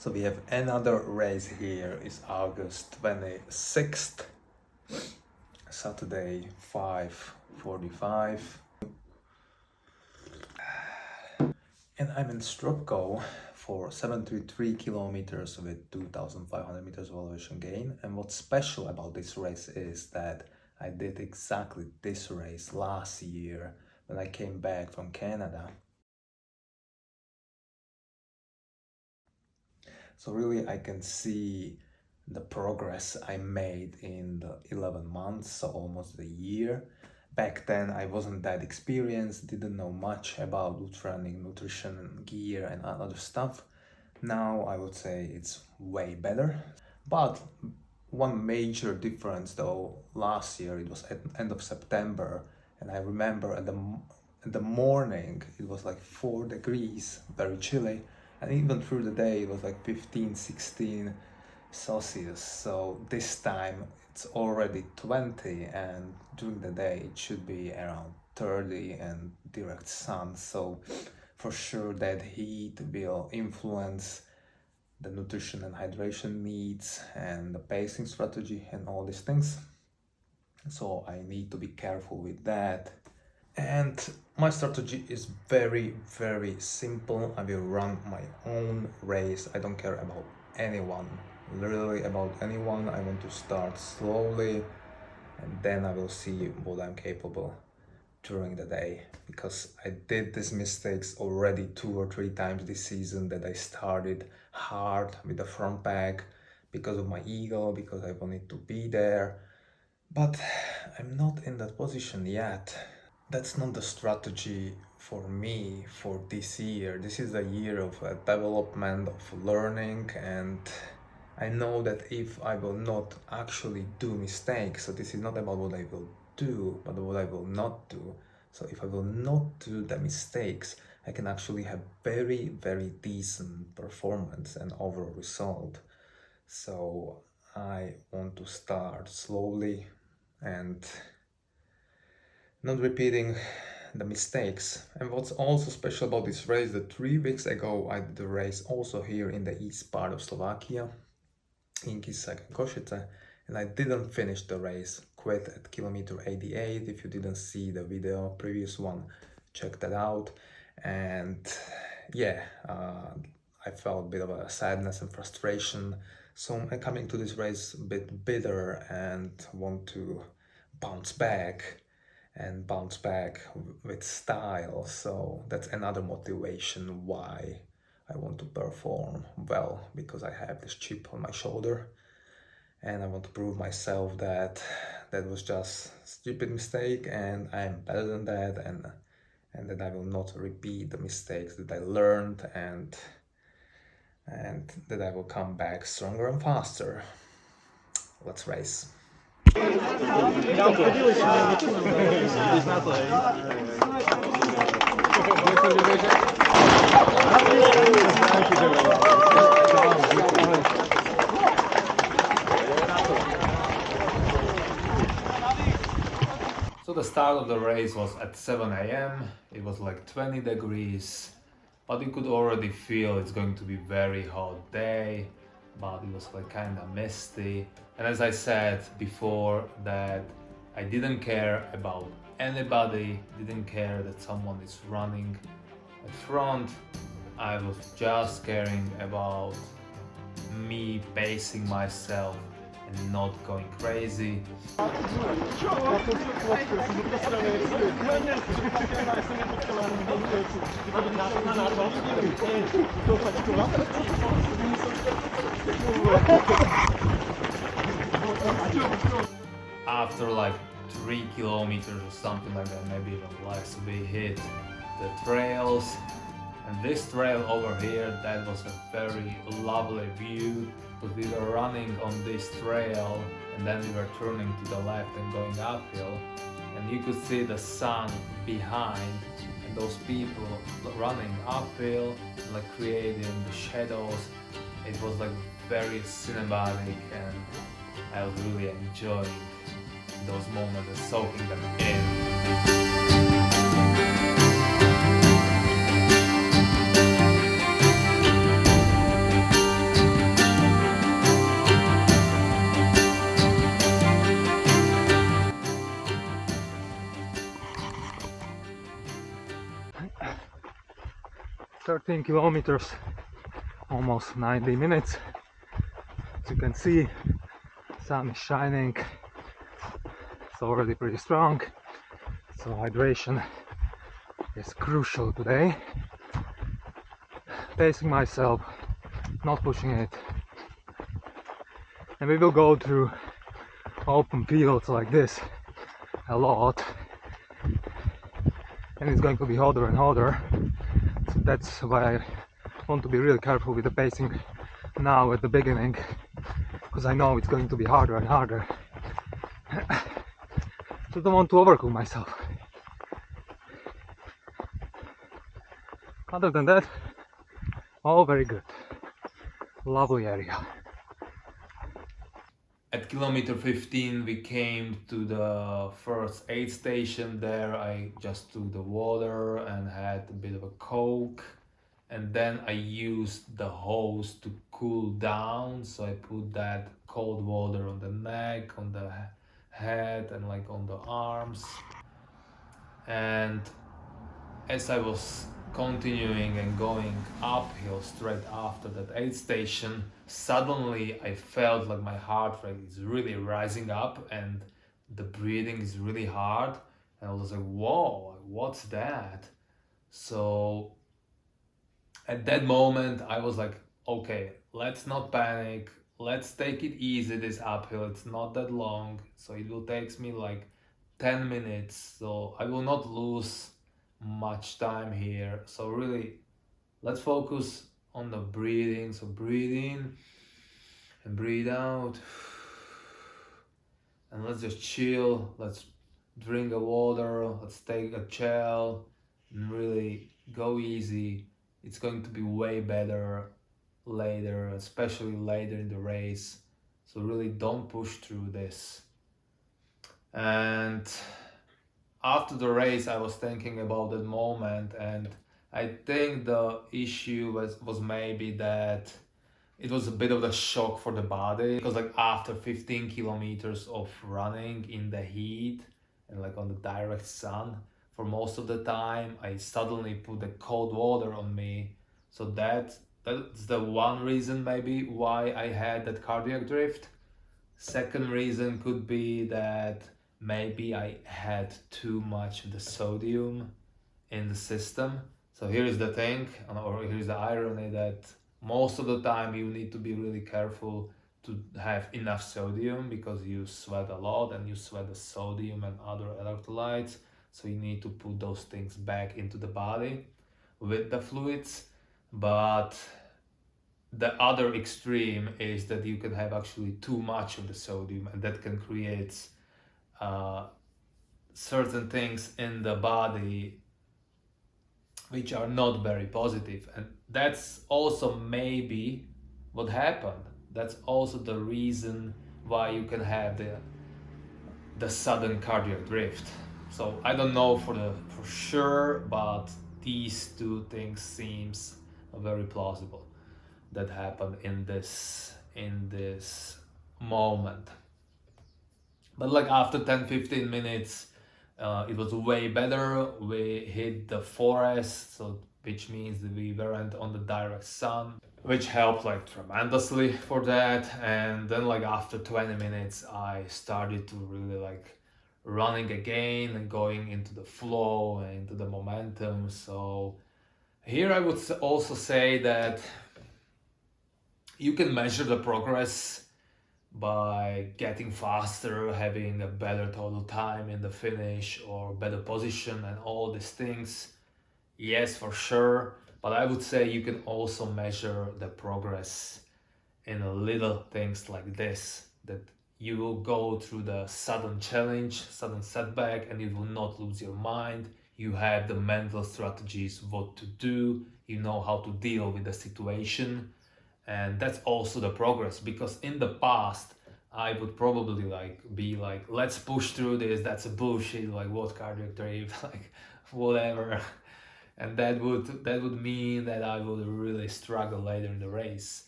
So we have another race here. It's August 26th, Saturday, 5:45. And I'm in Stropko for 73 kilometers with 2,500 meters of elevation gain. And what's special about this race is that I did exactly this race last year when I came back from Canada. So really I can see the progress I made in the 11 months, so almost a year. Back then I wasn't that experienced, didn't know much about running, nutrition, gear and other stuff. Now I would say it's way better. But one major difference though, last year it was at end of September, and I remember at the morning it was like 4 degrees, very chilly. And even through the day it was like 15, 16 Celsius. So this time it's already 20, and during the day it should be around 30 and direct sun. So for sure that heat will influence the nutrition and hydration needs and the pacing strategy and all these things. So I need to be careful with that. And my strategy is very, very simple. I will run my own race. I don't care about anyone, literally about anyone. I want to start slowly, and then I will see what I'm capable during the day, because I did these mistakes already 2 or 3 times this season, that I started hard with the front pack because of my ego, because I wanted to be there. But I'm not in that position yet. That's not the strategy for me for this year. This is a year of development, of learning, and I know that if I will not actually do mistakes, so this is not about what I will do, but what I will not do. So if I will not do the mistakes, I can actually have very, very decent performance and overall result. So I want to start slowly and not repeating the mistakes. And what's also special about this race, that 3 weeks ago I did the race also here in the east part of Slovakia, in Kisak and Košice, and I didn't finish the race, quit at kilometer 88. If you didn't see the video, previous one, check that out. And yeah, I felt a bit of a sadness and frustration. So I'm coming to this race a bit bitter and want to bounce back with style. So that's another motivation why I want to perform well, because I have this chip on my shoulder and I want to prove myself that that was just a stupid mistake and I'm better than that, and that I will not repeat the mistakes that I learned, and that I will come back stronger and faster. Let's race. So the start of the race was at 7 a.m. It was like 20 degrees, but you could already feel it's going to be very hot day, but it was like kind of misty. And as I said before, that I didn't care about anybody, didn't care that someone is running at front. I was just caring about me pacing myself and not going crazy. After like 3 kilometers or something like that, maybe even less, we hit the trails. And this trail over here, that was a very lovely view, because we were running on this trail and then we were turning to the left and going uphill, and you could see the sun behind and those people running uphill, like creating the shadows. It was like very cinematic, and I was really enjoying those moments and soaking them in. 15 kilometers, almost 90 minutes. As you can see, sun is shining, it's already pretty strong, so hydration is crucial today. Pacing myself, not pushing it, and we will go through open fields like this a lot, and it's going to be hotter and hotter, so that's why I want to be really careful with the pacing now at the beginning, because I know it's going to be harder and harder. So I don't want to overcook myself. Other than that, all very good. Lovely area. At kilometer 15 we came to the first aid station. There I just took the water and had a bit of a coke, and then I used the hose to cool down. So I put that cold water on the neck, on the head, and like on the arms. And as I was continuing and going uphill straight after that aid station, suddenly I felt like my heart rate is really rising up and the breathing is really hard. And I was like, whoa, what's that? So at that moment, I was like, okay, let's not panic. Let's take it easy this uphill. It's not that long. So it will take me like 10 minutes. So I will not lose much time here. So really, let's focus on the breathing. So breathe in and breathe out. And let's just chill. Let's drink a water. Let's take a chill and really go easy. It's going to be way better later, especially later in the race. So really don't push through this. And after the race, I was thinking about that moment, and I think the issue was maybe that it was a bit of a shock for the body, because like after 15 kilometers of running in the heat and like on the direct sun for most of the time, I suddenly put the cold water on me. So that's the one reason maybe why I had that cardiac drift. Second reason could be that maybe I had too much of the sodium in the system. So here's the thing, or here's the irony, that most of the time you need to be really careful to have enough sodium, because you sweat a lot and you sweat the sodium and other electrolytes. So you need to put those things back into the body with the fluids. But the other extreme is that you can have actually too much of the sodium, and that can create certain things in the body which are not very positive. And that's also maybe what happened. That's also the reason why you can have the sudden cardiac drift. So I don't know for sure, but these two things seems very plausible that happened in this moment. But like after 10-15 minutes, it was way better. We hit the forest, so which means that we weren't on the direct sun, which helped like tremendously for that. And then like after 20 minutes, I started to really like running again and going into the flow and into the momentum. So here I would also say that you can measure the progress by getting faster, having a better total time in the finish or better position and all these things. Yes, for sure. But I would say you can also measure the progress in a little things like this, that you will go through the sudden challenge, sudden setback, and you will not lose your mind. You have the mental strategies, what to do, you know how to deal with the situation. And that's also the progress, because in the past I would probably be like, let's push through this, that's a bullshit, like what cardiac drift, like whatever. And that would mean that I would really struggle later in the race.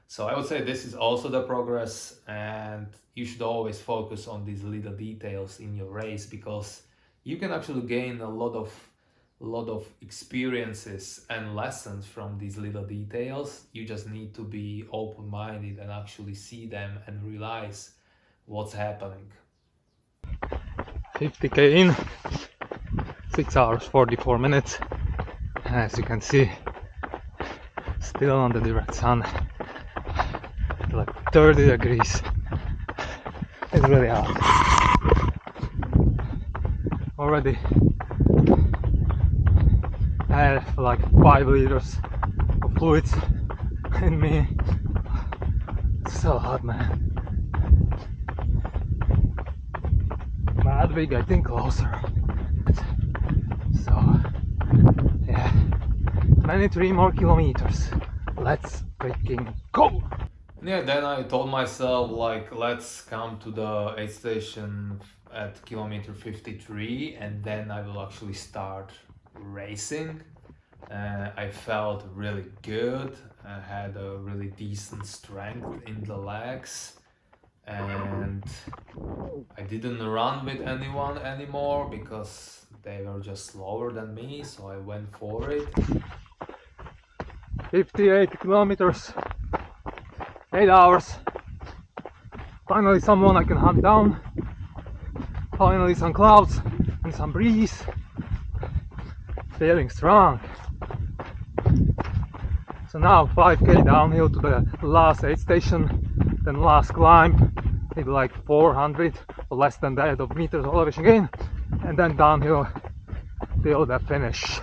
So I would say this is also the progress, and you should always focus on these little details in your race, because you can actually gain a lot of lot of experiences and lessons from these little details. You just need to be open-minded and actually see them and realize what's happening. 50k in, 6 hours 44 minutes. As you can see, still on the direct sun, like 30 degrees. It's really hot. Already I have like 5 liters of fluids in me. It's so hot, man. Madvig getting closer. So yeah, 23 more kilometers. Let's freaking go! Yeah, then I told myself, like, let's come to the aid station at kilometer 53 and then I will actually start racing. I felt really good. I had a really decent strength in the legs, and I didn't run with anyone anymore because they were just slower than me, so I went for it. 58 kilometers, 8 hours. Finally someone I can hunt down. Finally some clouds and some breeze. Feeling strong. So now 5k downhill to the last aid station, then last climb, maybe like 400 or less than that of meters elevation gain, and then downhill till the finish.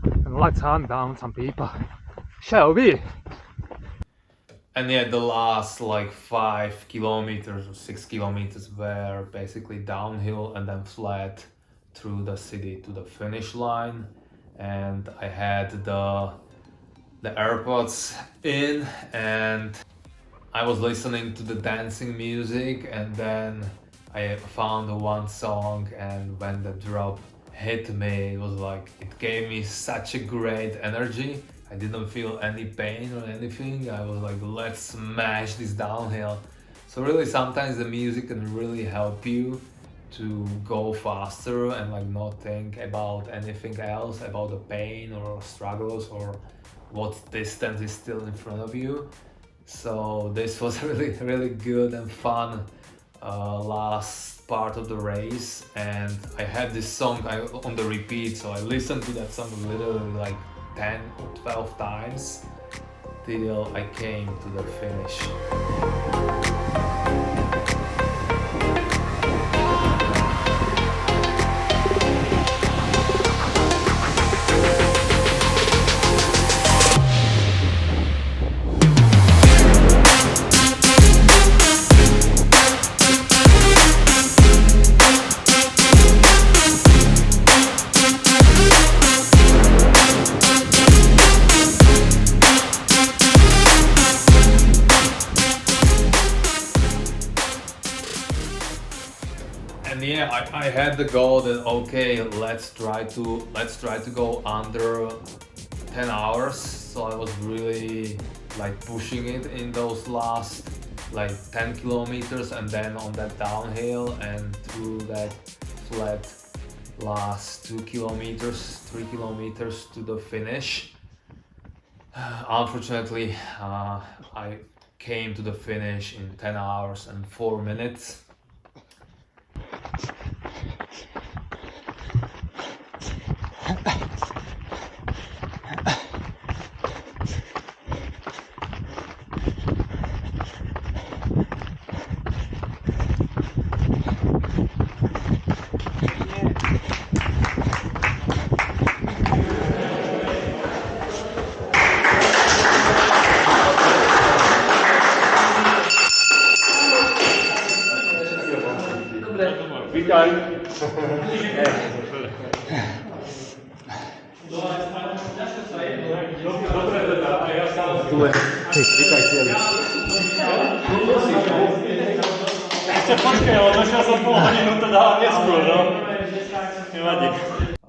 And let's hunt down some people, shall we? And yeah, the last like 5 kilometers or 6 kilometers were basically downhill and then flat through the city to the finish line. And I had the AirPods in and I was listening to the dancing music, and then I found the one song, and when the drop hit me, it was like, it gave me such a great energy. I didn't feel any pain or anything. I was like, let's smash this downhill. So really sometimes the music can really help you to go faster and like not think about anything else, about the pain or struggles or what distance is still in front of you. So this was really good and fun last part of the race, and I had this song on the repeat, so I listened to that song literally like 10 or 12 times till I came to the finish. And yeah, I had the goal that okay, let's try to go under 10 hours. So I was really like pushing it in those last like 10 kilometers, and then on that downhill and through that flat last 2 kilometers, 3 kilometers to the finish. Unfortunately, I came to the finish in 10 hours and 4 minutes.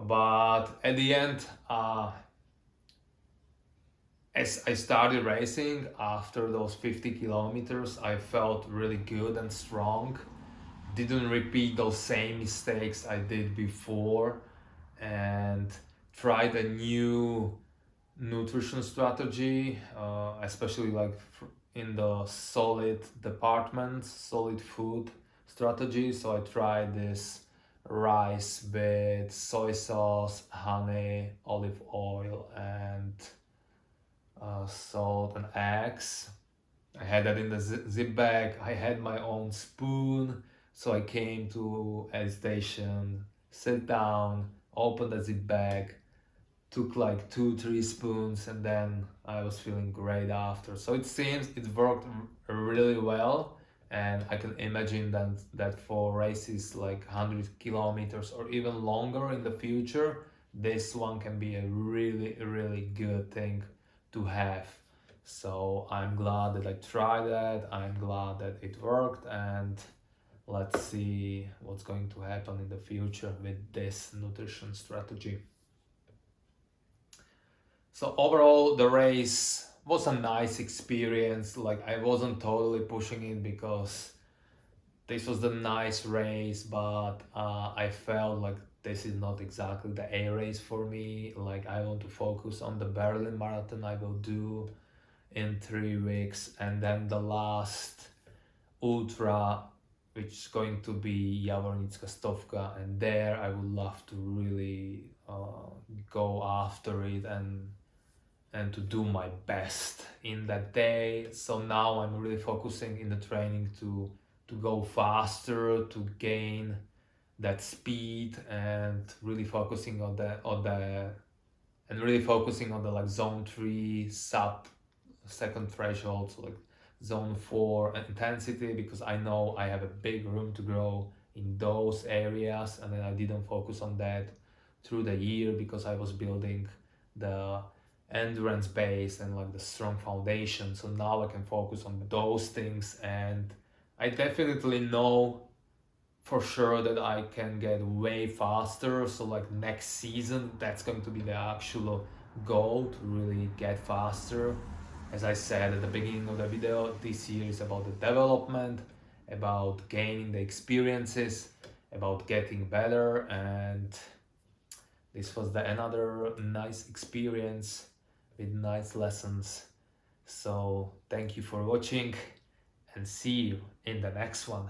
But at the end, as I started racing after those 50 kilometers, I felt really good and strong. didn't repeat those same mistakes I did before, and tried a new nutrition strategy, especially like in the solid department, solid food strategy. So I tried this rice with soy sauce, honey, olive oil, and salt and eggs. I had that in the zip bag. I had my own spoon. So I came to a station, sit down, opened the zip bag, took like 2-3 spoons, and then I was feeling great after. So it seems it worked really well, and I can imagine that for races like 100 kilometers or even longer in the future, this one can be a really good thing to have. So I'm glad that I tried that. I'm glad that it worked, and let's see what's going to happen in the future with this nutrition strategy. So overall, the race was a nice experience. Like, I wasn't totally pushing it because this was the nice race, but I felt like this is not exactly the A race for me. Like, I want to focus on the Berlin Marathon I will do in 3 weeks, and then the last ultra, which is going to be Rusinska Stovka, and there I would love to really go after it and to do my best in that day. So now I'm really focusing in the training to go faster, to gain that speed, and really focusing on the like zone 3 sub second threshold, so like zone 4 intensity, because I know I have a big room to grow in those areas, and then I didn't focus on that through the year because I was building the endurance base and like the strong foundation. So now I can focus on those things, and I definitely know for sure that I can get way faster. So like next season, that's going to be the actual goal, to really get faster. As I said at the beginning of the video, this year is about the development, about gaining the experiences, about getting better, and this was another nice experience with nice lessons. So thank you for watching, and see you in the next one.